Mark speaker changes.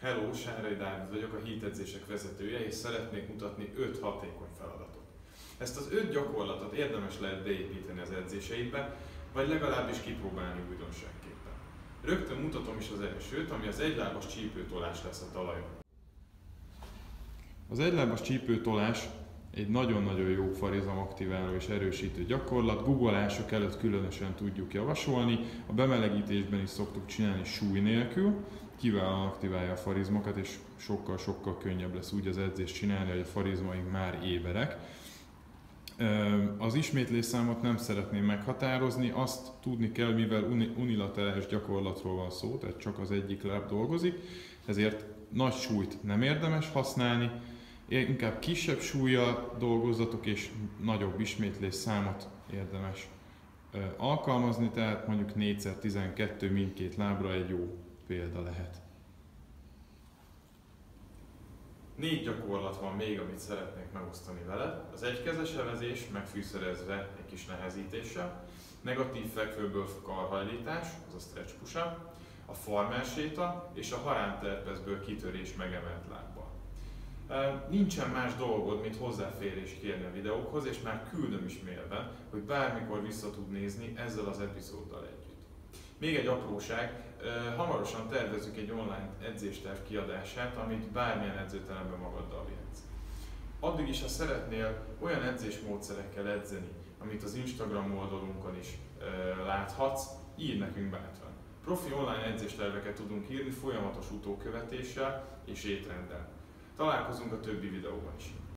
Speaker 1: Hello, Sárai Dávid vagyok, a HIIT edzések vezetője, és szeretnék mutatni 5 hatékony feladatot. Ezt az 5 gyakorlatot érdemes lehet beépíteni az edzéseidbe, vagy legalábbis kipróbálni újdonságképpen. Rögtön mutatom is az elsőt, ami az egylábas csípőtolás lesz a talajon. Az egylábas csípőtolás egy nagyon-nagyon jó farizom-aktiváló és erősítő gyakorlat. Guggolások előtt különösen tudjuk javasolni. A bemelegítésben is szoktuk csinálni súly nélkül. Kiválóan aktiválja a farizmokat, és sokkal-sokkal könnyebb lesz úgy az edzést csinálni, hogy a farizmaink már éberek. Az ismétlésszámot nem szeretném meghatározni, azt tudni kell, mivel unilaterális gyakorlatról van szó, tehát csak az egyik láb dolgozik, ezért nagy súlyt nem érdemes használni, inkább kisebb súllyal dolgozzatok, és nagyobb ismétlésszámot érdemes alkalmazni, tehát mondjuk 4x12 mindkét lábra egy jó példa lehet. 4 gyakorlat van még, amit szeretnék megosztani veled. Az egykezes evezés, megfűszerezve egy kis nehezítéssel, negatív fekvőből karhajlítás, az a stretch push-up, a farmer séta és a haránterpeszből kitörés megemelt lábbal. Nincsen más dolgod, mint hozzáférést kérni a videókhoz, és már küldöm is mailben, hogy bármikor vissza tud nézni ezzel az epizóddal együtt. Még egy apróság, hamarosan tervezzük egy online edzésterv kiadását, amit bármilyen edzőteremben magaddal vihetsz. Addig is, ha szeretnél olyan edzésmódszerekkel edzeni, amit az Instagram oldalunkon is láthatsz, írj nekünk bátran. Profi online edzésterveket tudunk írni folyamatos utókövetéssel és étrenddel. Találkozunk a többi videóban is.